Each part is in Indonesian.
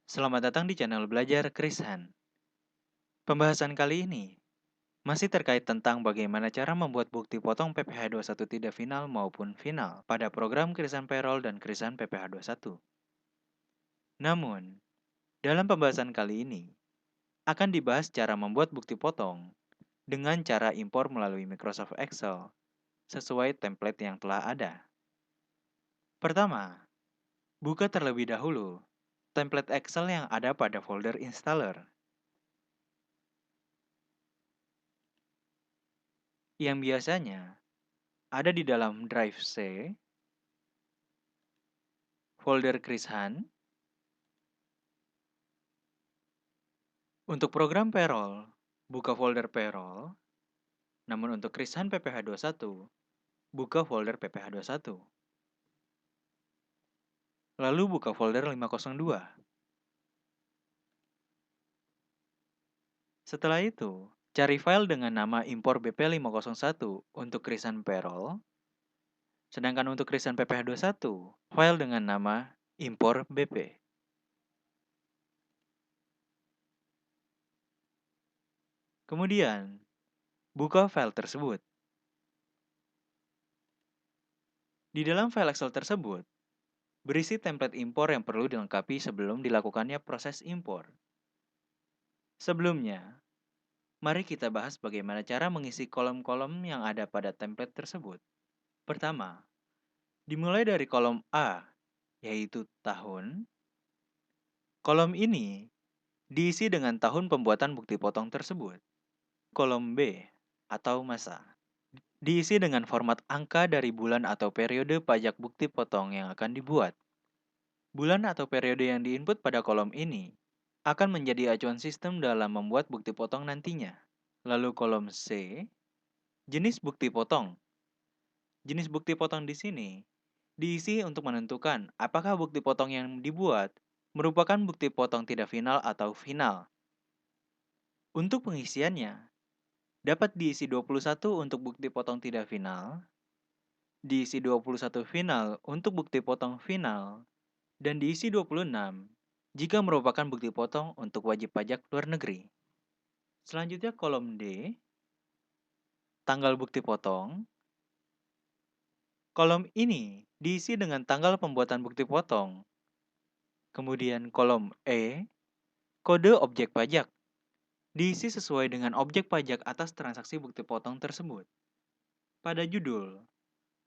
Selamat datang di channel Belajar Chris Han. Pembahasan kali ini masih terkait tentang bagaimana cara membuat bukti potong PPh21 tidak final maupun final pada program Krisan Payroll dan Krisan PPh21. Namun, dalam pembahasan kali ini akan dibahas cara membuat bukti potong dengan cara impor melalui Microsoft Excel sesuai template yang telah ada. Pertama, buka terlebih dahulu template Excel yang ada pada folder installer yang biasanya ada di dalam drive C, folder Chris Han. Untuk program payroll, buka folder payroll, namun untuk Chris Han PPh21, buka folder PPh21. Lalu buka folder 502. Setelah itu, cari file dengan nama impor BP501 untuk Chris Han payroll, sedangkan untuk Chris Han PPh21, file dengan nama impor BP. Kemudian, buka file tersebut. Di dalam file Excel tersebut, berisi template impor yang perlu dilengkapi sebelum dilakukannya proses impor. Sebelumnya, mari kita bahas bagaimana cara mengisi kolom-kolom yang ada pada template tersebut. Pertama, dimulai dari kolom A, yaitu tahun. Kolom ini diisi dengan tahun pembuatan bukti potong tersebut. Kolom B, atau masa, diisi dengan format angka dari bulan atau periode pajak bukti potong yang akan dibuat. Bulan atau periode yang diinput pada kolom ini akan menjadi acuan sistem dalam membuat bukti potong nantinya. Lalu kolom C, jenis bukti potong. Jenis bukti potong di sini diisi untuk menentukan apakah bukti potong yang dibuat merupakan bukti potong tidak final atau final. Untuk pengisiannya, dapat diisi 21 untuk bukti potong tidak final, diisi 21 final untuk bukti potong final, dan diisi 26 jika merupakan bukti potong untuk wajib pajak luar negeri. Selanjutnya kolom D, tanggal bukti potong. Kolom ini diisi dengan tanggal pembuatan bukti potong. Kemudian kolom E, kode objek pajak. Diisi sesuai dengan objek pajak atas transaksi bukti potong tersebut. Pada judul,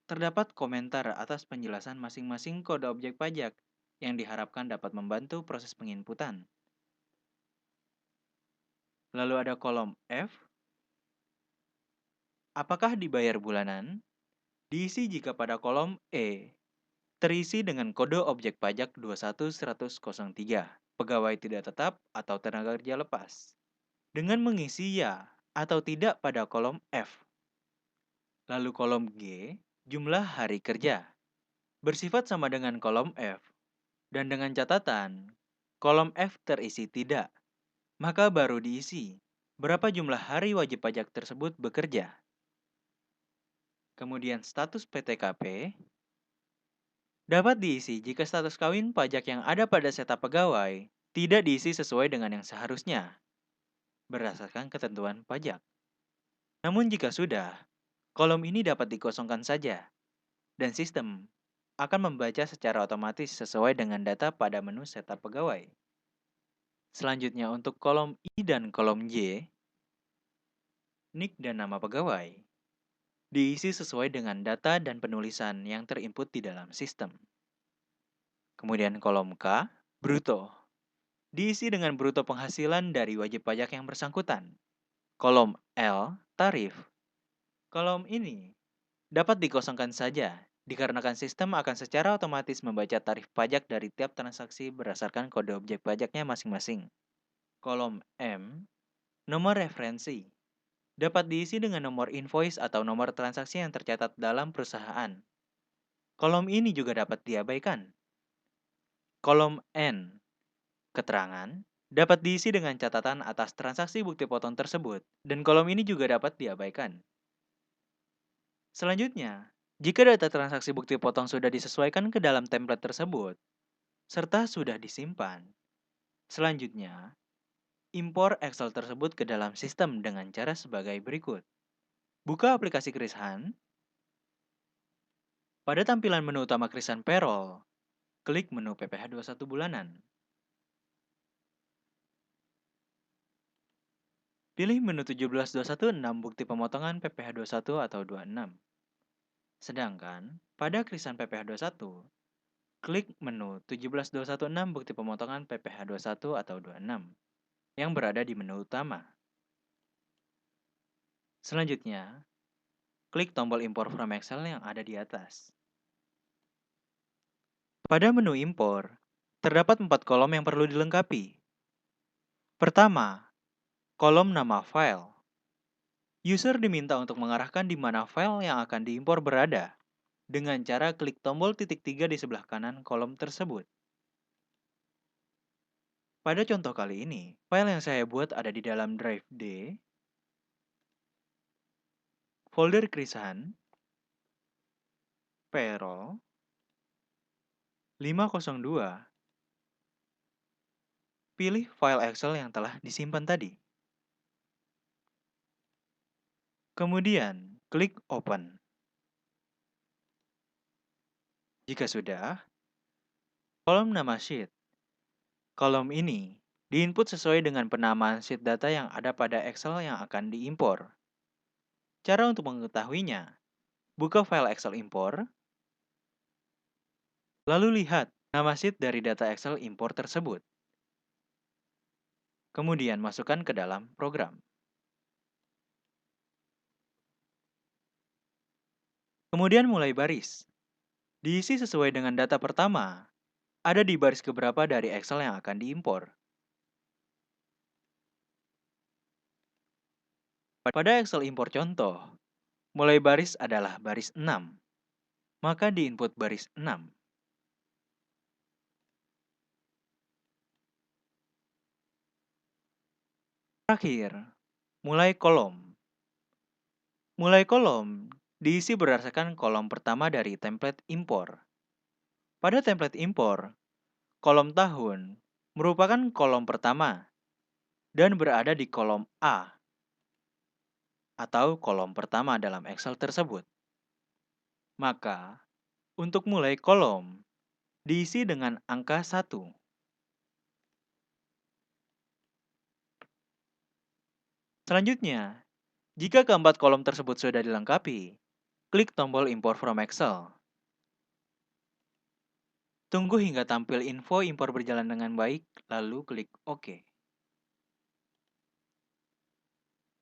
terdapat komentar atas penjelasan masing-masing kode objek pajak yang diharapkan dapat membantu proses penginputan. Lalu ada kolom F, apakah dibayar bulanan? Diisi jika pada kolom E terisi dengan kode objek pajak 21103, pegawai tidak tetap atau tenaga kerja lepas. Dengan mengisi ya atau tidak pada kolom F. Lalu kolom G, jumlah hari kerja. Bersifat sama dengan kolom F. Dan dengan catatan, kolom F terisi tidak. Maka baru diisi berapa jumlah hari wajib pajak tersebut bekerja. Kemudian status PTKP dapat diisi jika status kawin pajak yang ada pada setup pegawai tidak diisi sesuai dengan yang seharusnya, berdasarkan ketentuan pajak. Namun jika sudah, kolom ini dapat dikosongkan saja, dan sistem akan membaca secara otomatis sesuai dengan data pada menu setup pegawai. Selanjutnya untuk kolom I dan kolom J, NIK dan nama pegawai, diisi sesuai dengan data dan penulisan yang terinput di dalam sistem. Kemudian kolom K, bruto, diisi dengan bruto penghasilan dari wajib pajak yang bersangkutan. Kolom L, tarif. Kolom ini dapat dikosongkan saja, dikarenakan sistem akan secara otomatis membaca tarif pajak dari tiap transaksi berdasarkan kode objek pajaknya masing-masing. Kolom M, nomor referensi. Dapat diisi dengan nomor invoice atau nomor transaksi yang tercatat dalam perusahaan. Kolom ini juga dapat diabaikan. Kolom N, keterangan, dapat diisi dengan catatan atas transaksi bukti potong tersebut, dan kolom ini juga dapat diabaikan. Selanjutnya, jika data transaksi bukti potong sudah disesuaikan ke dalam template tersebut, serta sudah disimpan, Selanjutnya, impor Excel tersebut ke dalam sistem dengan cara sebagai berikut. Buka aplikasi Krishan. Pada tampilan menu utama Krishan Payroll, klik menu PPh 21 bulanan. Pilih menu 17216 bukti pemotongan PPh 21 atau 26. Sedangkan, pada Krishan PPh 21, klik menu 17216 bukti pemotongan PPh 21 atau 26 yang berada di menu utama. Selanjutnya, klik tombol impor from Excel yang ada di atas. Pada menu impor, terdapat 4 kolom yang perlu dilengkapi. Pertama, kolom nama file. User diminta untuk mengarahkan di mana file yang akan diimpor berada, dengan cara klik tombol titik 3 di sebelah kanan kolom tersebut. Pada contoh kali ini, file yang saya buat ada di dalam drive D, folder Krishan, payroll, 502, pilih file Excel yang telah disimpan tadi. Kemudian, klik open. Jika sudah, kolom nama sheet. Kolom ini diinput sesuai dengan penamaan sheet data yang ada pada Excel yang akan diimpor. Cara untuk mengetahuinya, buka file Excel impor, lalu lihat nama sheet dari data Excel impor tersebut. Kemudian masukkan ke dalam program. Kemudian mulai baris. Diisi sesuai dengan data pertama. Ada di baris keberapa dari Excel yang akan diimpor. Pada Excel impor contoh, mulai baris adalah baris 6. Maka diinput baris 6. Terakhir, mulai kolom. Mulai kolom diisi berdasarkan kolom pertama dari template impor. Pada template impor, kolom tahun merupakan kolom pertama dan berada di kolom A atau kolom pertama dalam Excel tersebut. Maka, untuk mulai kolom, diisi dengan angka 1. Selanjutnya, jika keempat kolom tersebut sudah dilengkapi, klik tombol import from Excel. Tunggu hingga tampil info impor berjalan dengan baik, lalu klik OK.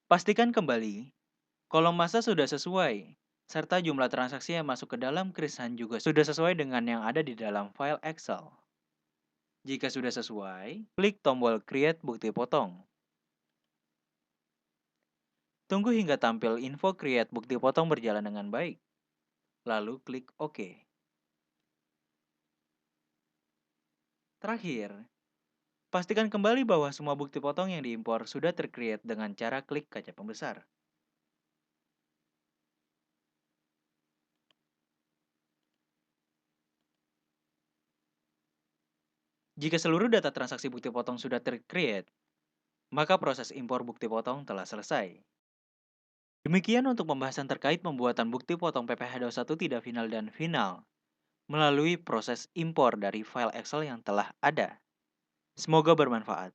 Pastikan kembali, kolom masa sudah sesuai, serta jumlah transaksi yang masuk ke dalam Krishan juga sudah sesuai dengan yang ada di dalam file Excel. Jika sudah sesuai, klik tombol Create Bukti Potong. Tunggu hingga tampil info Create Bukti Potong berjalan dengan baik, lalu klik OK. Terakhir, pastikan kembali bahwa semua bukti potong yang diimpor sudah tercreate dengan cara klik kaca pembesar. Jika seluruh data transaksi bukti potong sudah tercreate, maka proses impor bukti potong telah selesai. Demikian untuk pembahasan terkait pembuatan bukti potong PPh 21 tidak final dan final melalui proses impor dari file Excel yang telah ada. Semoga bermanfaat.